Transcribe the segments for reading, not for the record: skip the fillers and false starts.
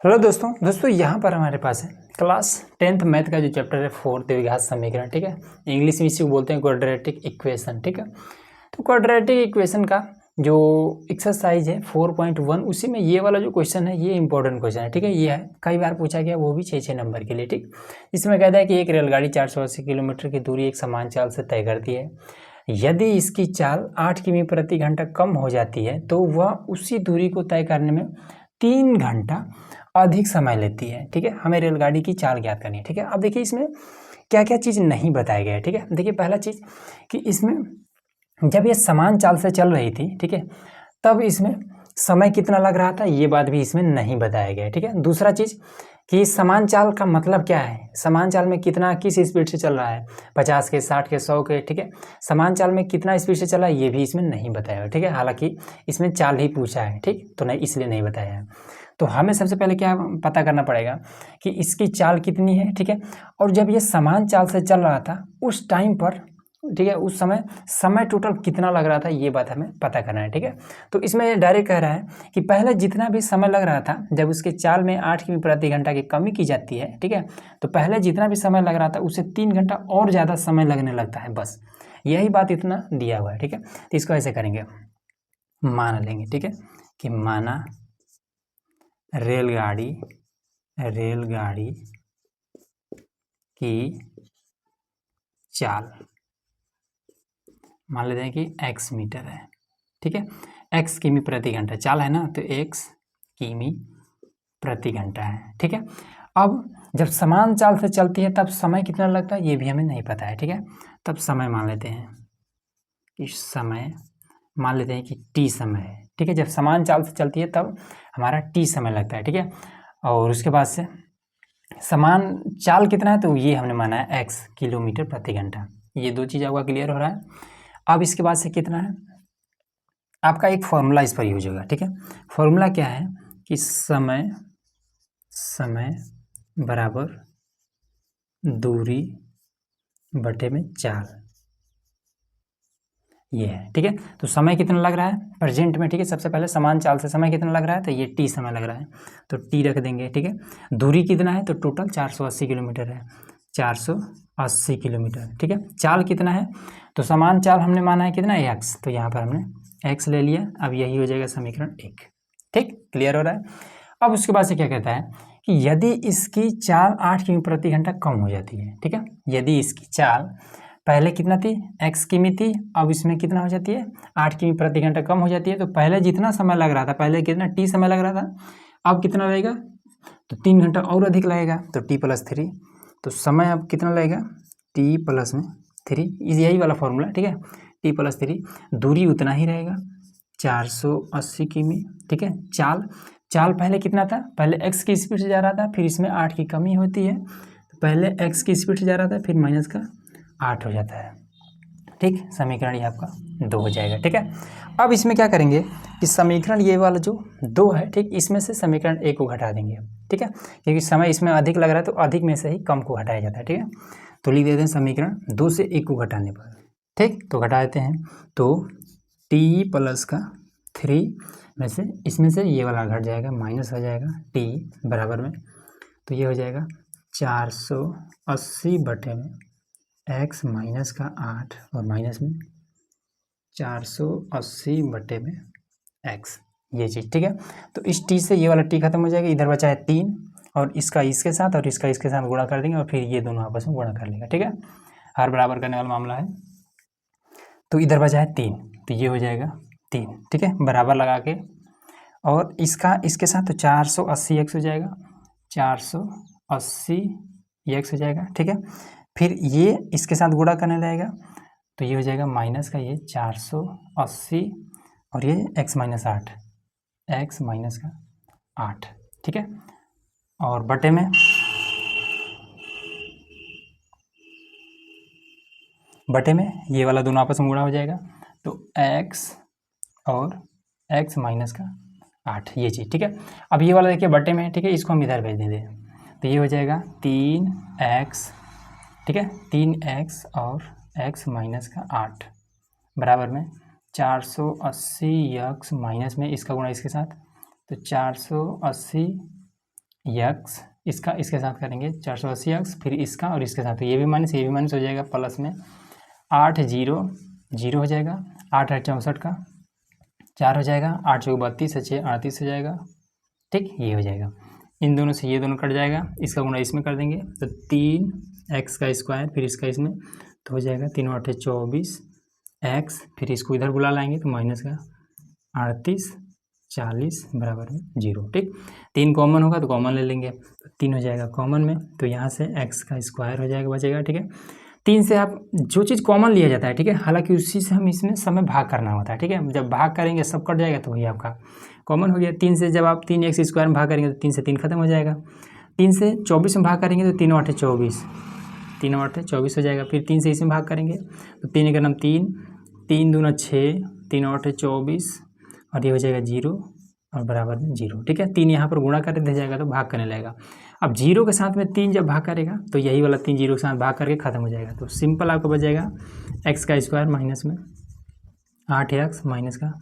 Hello दोस्तों यहाँ पर हमारे पास है क्लास 10th मैथ का जो चैप्टर है 4th द्विघात समीकरण। ठीक है, इंग्लिश में इसी को बोलते हैं क्वाड्रेटिक इक्वेशन। ठीक है, तो क्वाड्रेटिक इक्वेशन का जो एक्सरसाइज है 4.1 उसी में ये वाला जो क्वेश्चन है ये इंपॉर्टेंट क्वेश्चन है। ठीक है, ये है कई बार पूछा गया, वो भी 6 नंबर के लिए। ठीक, इसमें कहता है कि एक रेलगाड़ी 480 किलोमीटर की दूरी एक समान चाल से तय करती है। यदि इसकी चाल 8 किमी प्रति घंटा कम हो जाती है तो वह उसी दूरी को तय करने में 3 घंटा अधिक समय लेती है। ठीक है, हमें रेलगाड़ी की चाल ज्ञात करनी है। ठीक है, अब देखिए इसमें क्या क्या चीज़ नहीं बताया गया है। ठीक है, देखिए पहला चीज़ कि इसमें जब ये समान चाल से चल रही थी, ठीक है, तब इसमें समय कितना लग रहा था, ये बात भी इसमें नहीं बताया गया है। ठीक है, दूसरा चीज़ कि समान चाल का मतलब क्या है, समान चाल में कितना किस स्पीड से चल रहा है, 50 के 60 के 100 के। ठीक है, समान चाल में कितना स्पीड से चला है ये भी इसमें नहीं बताया है। ठीक है, हालांकि इसमें चाल ही पूछा है, ठीक, तो नहीं इसलिए नहीं बताया है। तो हमें सबसे पहले क्या पता करना पड़ेगा कि इसकी चाल कितनी है। ठीक है, और जब ये समान चाल से चल रहा था उस टाइम पर, ठीक है, उस समय टोटल कितना लग रहा था ये बात हमें पता करना है। ठीक है, तो इसमें डायरेक्ट कह रहा है कि पहले जितना भी समय लग रहा था जब उसके चाल में 8 किमी प्रति घंटा की कमी की जाती है, ठीक है, तो पहले जितना भी समय लग रहा था उससे 3 घंटा और ज़्यादा समय लगने लगता है, बस यही बात इतना दिया हुआ है। ठीक है, तो इसको ऐसे करेंगे, मान लेंगे, ठीक है, कि माना रेलगाड़ी की चाल मान लेते हैं कि x मीटर है। ठीक है, x किमी प्रति घंटा चाल है ना, तो x किमी प्रति घंटा है। ठीक है, अब जब समान चाल से चलती है तब समय कितना लगता है ये भी हमें नहीं पता है। ठीक है, तब समय मान लेते हैं कि समय मान लेते हैं कि t समय है। ठीक है, जब समान चाल से चलती है तब हमारा t समय लगता है। ठीक है, और उसके बाद से समान चाल कितना है तो ये हमने माना है x किलोमीटर प्रति घंटा। ये दो चीज़ आपका क्लियर हो रहा है। अब इसके बाद से कितना है, आपका एक फॉर्मूला इस पर यूज होगा। ठीक है, फॉर्मूला क्या है कि समय बराबर दूरी बटे में चाल, ये है। ठीक है, तो समय कितना लग रहा है प्रेजेंट में, ठीक है, सबसे पहले समान चाल से समय कितना लग रहा है तो ये टी समय लग रहा है, तो टी रख देंगे। ठीक है, दूरी कितना है तो टोटल 480 किलोमीटर है, 480 किलोमीटर। ठीक है, चाल कितना है तो समान चाल हमने माना है कितना एक्स, तो यहाँ पर हमने एक्स ले लिया। अब यही हो जाएगा समीकरण 1। ठीक, क्लियर हो रहा है। अब उसके बाद से क्या कहता है कि यदि इसकी चाल 8 किमी प्रति घंटा कम हो जाती है, ठीक है, यदि इसकी चाल पहले कितना थी x किमी थी, अब इसमें कितना हो जाती है 8 किमी प्रति घंटा कम हो जाती है, तो पहले जितना समय लग रहा था, पहले कितना t समय लग रहा था, अब कितना लगेगा तो 3 घंटा और अधिक लगेगा, तो t + 3, तो समय अब कितना लगेगा t + 3, यही वाला फॉर्मूला। ठीक है, t + 3, दूरी उतना ही रहेगा 480 किमी। ठीक है, चाल पहले कितना था, पहले x की स्पीड से जा रहा था, फिर इसमें 8 की कमी होती है, तो पहले x की स्पीड से जा रहा था, फिर माइनस का 8 हो जाता है। ठीक, समीकरण ये आपका 2 हो जाएगा। ठीक है, अब इसमें क्या करेंगे कि समीकरण ये वाला जो 2 है, ठीक, इसमें से समीकरण 1 को घटा देंगे। ठीक है, क्योंकि समय इसमें अधिक लग रहा है तो अधिक में से ही कम को घटाया जाता है। ठीक है, तो लिख देते हैं समीकरण 2 से 1 को घटाने पर। ठीक, तो घटा देते हैं, तो t + 3 में से इसमें से ये वाला घट जाएगा, माइनस हो जाएगा t बराबर में, तो ये हो जाएगा 480 बटे में x माइनस का 8 और माइनस में 480 बटे में x, ये चीज़। ठीक है, तो इस t से ये वाला t खत्म हो जाएगा, इधर बचा है 3 और इसका इसके साथ और इसका इसके साथ गुणा कर देंगे और फिर ये दोनों आपस में गुणा कर लेंगे। ठीक है, हर बराबर करने वाला मामला है, तो इधर बचा है 3, तो ये हो जाएगा 3। ठीक है, बराबर लगा के और इसका इसके साथ तो 480 x हो जाएगा, 480 x हो जाएगा। ठीक है, फिर ये इसके साथ गुणा करने लगेगा, तो ये हो जाएगा माइनस का ये 480 और ये x - 8, x - 8। ठीक है, और बटे में ये वाला दोनों आपस में गुणा हो जाएगा, तो x और x - 8, ये चीज़। ठीक है, अब ये वाला देखिए बटे में है, ठीक है, इसको हम इधर भेज देंगे, तो ये हो जाएगा 3x, ठीक है, 3x और x - 8 बराबर में 480 x माइनस में इसका गुणा इसके साथ, तो 480 यक्स इसका इसके साथ करेंगे 480 यक्स, फिर इसका और इसके साथ, तो ये भी माइनस हो जाएगा, प्लस में 8 0 0 हो जाएगा, 8 8 64 का 4 हो जाएगा, 8 चौक 32 है 6 38 हो जाएगा, ठीक, ये हो जाएगा। इन दोनों से ये दोनों कट जाएगा, इसका गुणा इसमें कर देंगे तो 3x का स्क्वायर, फिर इसका इसमें तो हो जाएगा 3 8 24 x, फिर इसको इधर बुला लाएंगे तो माइनस का 38 40 बराबर में 0, ठीक। 3 कॉमन होगा तो कॉमन ले लेंगे, तो 3 हो जाएगा कॉमन में, तो यहाँ से x का स्क्वायर हो जाएगा, बचेगा, ठीक है। 3 से आप जो चीज़ कॉमन लिया जाता है, ठीक है, हालांकि उसी से हम इसमें समय भाग करना होता है, ठीक है। जब भाग करेंगे सब कट जाएगा तो वही आपका कॉमन हो गया। 3 से जब आप 3x स्क्वायर में भाग करेंगे तो 3 से 3 खत्म हो जाएगा। 3 से 24 में भाग करेंगे तो 3 8 24 3 8 24 हो जाएगा। फिर 3 से इसमें भाग करेंगे तो 3 का नाम 3 3 दूना 6 3 8 24 और ये हो जाएगा 0 और बराबर में 0, ठीक है। 3 यहाँ पर गुणा कर दे जाएगा तो भाग करने लगेगा। अब 0 के साथ में 3 जब भाग करेगा तो यही वाला 3 0 के साथ भाग करके खत्म हो जाएगा। तो सिंपल आपको बच जाएगा x का स्क्वायर माइनस में 8x माइनस का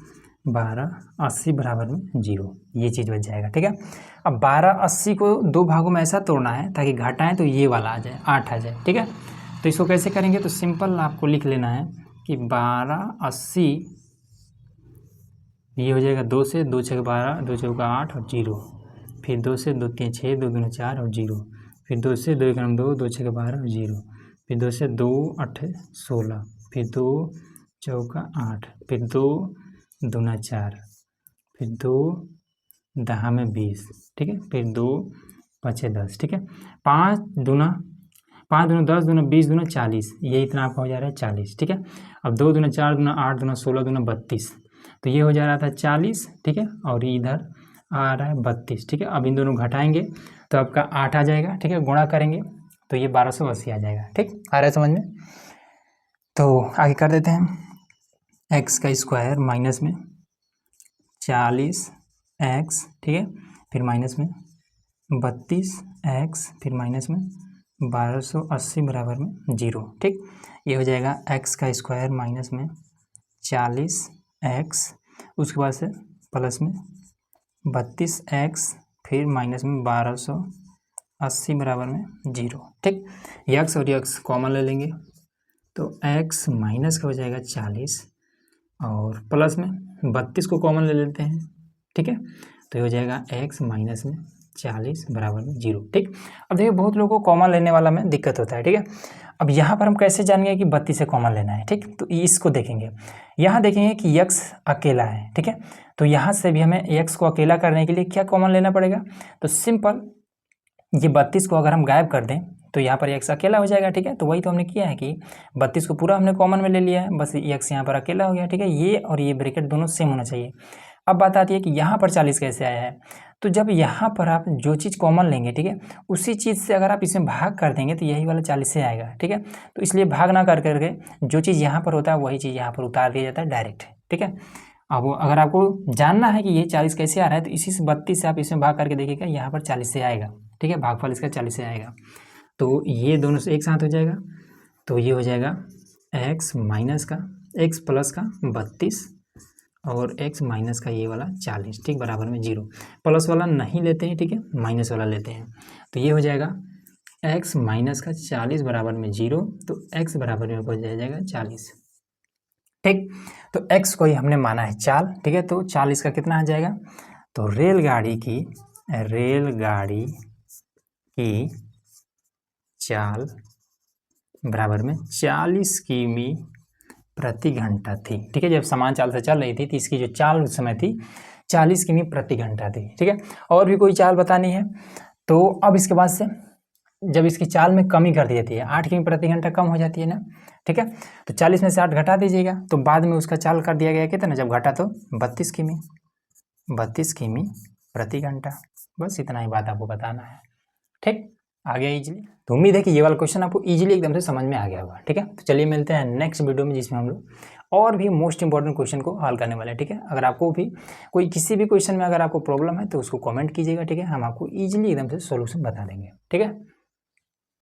12 80 बराबर में 0, ये चीज़ बच जाएगा, ठीक है। अब 12 80 को दो भागों में ऐसा तोड़ना है ताकि घटाएं तो ये वाला आ जाए 8 आ जाए, ठीक है। तो इसको कैसे करेंगे, तो सिंपल आपको लिख लेना है कि 12 80 ये हो जाएगा 2 से 2 6 12 2 चौका 8 और 0, फिर 2 से 2 3 6 2 2 4 और 0, फिर 2 से 2 1 2 2 6 12 और 0, फिर 2 से 2 8 16, फिर 2 चौका 8, फिर 2 दूना 4, फिर 2 10 में 20, ठीक है, फिर 2 5 10, ठीक है। 5 दूना 10 दूना 20 दूना 40, ये इतना आपका हो जा रहा है 40, ठीक है। अब 2 दूना 4 दूना 8 दूना 16 दूना 32, तो ये हो जा रहा था 40, ठीक है, और इधर आ रहा है 32, ठीक है। अब इन दोनों घटाएंगे तो आपका 8 आ जाएगा, ठीक है, गुणा करेंगे तो ये 1280 आ जाएगा, ठीक, आ रहा है समझ में। तो आगे कर देते हैं x का स्क्वायर माइनस में 40x, ठीक है, फिर माइनस में 32x, फिर माइनस में 1280 बराबर में 0, ठीक। ये हो जाएगा x का स्क्वायर माइनस में 40x, उसके बाद से प्लस में 32x, फिर माइनस में 1280 बराबर में 0, ठीक। यक्स और यक्स कॉमन ले लेंगे तो x माइनस का हो जाएगा 40 और प्लस में 32 को कॉमन ले लेते हैं, ठीक है, तो ये हो जाएगा x माइनस में 40 बराबर में 0, ठीक। अब देखिए बहुत लोगों को कॉमन लेने वाला में दिक्कत होता है, ठीक है। अब यहाँ पर हम कैसे जानेंगे कि 32 से कॉमन लेना है, ठीक, तो इसको देखेंगे। यहाँ देखेंगे कि x अकेला है, ठीक है, तो यहाँ से भी हमें x को अकेला करने के लिए क्या कॉमन लेना पड़ेगा, तो सिंपल ये 32 को अगर हम गायब कर दें तो यहाँ पर x अकेला हो जाएगा, ठीक है। तो वही तो हमने किया है कि 32 को पूरा हमने कॉमन में ले लिया है, बस x यहाँ पर अकेला हो गया, ठीक है। ये और ये ब्रैकेट दोनों सेम होना चाहिए। अब बात आती है कि यहाँ पर 40 कैसे आया है, तो जब यहाँ पर आप जो चीज़ कॉमन लेंगे, ठीक है, उसी चीज़ से अगर आप इसमें भाग कर देंगे तो यही वाला 40 से आएगा, ठीक है। तो इसलिए भाग ना कर करके जो चीज़ यहाँ पर होता है वही चीज़ यहाँ पर उतार दिया जाता है डायरेक्ट, ठीक है। अब अगर आपको जानना है कि ये 40 कैसे आ रहा है तो इसी से 32 से आप इसमें भाग करके देखिएगा, यहाँ पर 40 से आएगा, ठीक है, भागफल इसका 40 से आएगा। तो ये दोनों से एक साथ हो जाएगा, तो ये हो जाएगा x माइनस का x प्लस का 32 और x माइनस का ये वाला 40, ठीक, बराबर में 0। प्लस वाला नहीं लेते हैं, ठीक है, माइनस वाला लेते हैं, तो ये हो जाएगा x माइनस का 40 बराबर में 0, तो x बराबर में हो जाएगा 40, ठीक। तो x को ही हमने माना है चाल, ठीक है, तो 40 का कितना आ जाएगा, तो रेलगाड़ी की चाल बराबर में 40 किमी प्रति घंटा थी, ठीक है। जब समान चाल से चल रही थी तो इसकी जो चाल उस समय थी 40 किमी प्रति घंटा थी, ठीक है। और भी कोई चाल बतानी है तो अब इसके बाद से जब इसकी चाल में कमी कर दी जाती है 8 किमी प्रति घंटा कम हो जाती है ना, ठीक है, तो 40 में से 8 घटा दीजिएगा तो बाद में उसका चाल कर दिया गया कितना, जब घटा तो 32 किमी प्रति घंटा। बस इतना ही बात आपको बताना है, ठीक, आ गया इजीली। तो उम्मीद है कि ये वाला क्वेश्चन आपको इजीली एकदम से समझ में आ गया होगा, ठीक है। तो चलिए मिलते हैं नेक्स्ट वीडियो में जिसमें हम लोग और भी मोस्ट इंपॉर्टेंट क्वेश्चन को हल करने वाले हैं, ठीक है। अगर आपको भी कोई किसी भी क्वेश्चन में अगर आपको प्रॉब्लम है तो उसको कमेंट कीजिएगा, ठीक है, हम आपको इजीली एकदम से सॉल्यूशन बता देंगे, ठीक है।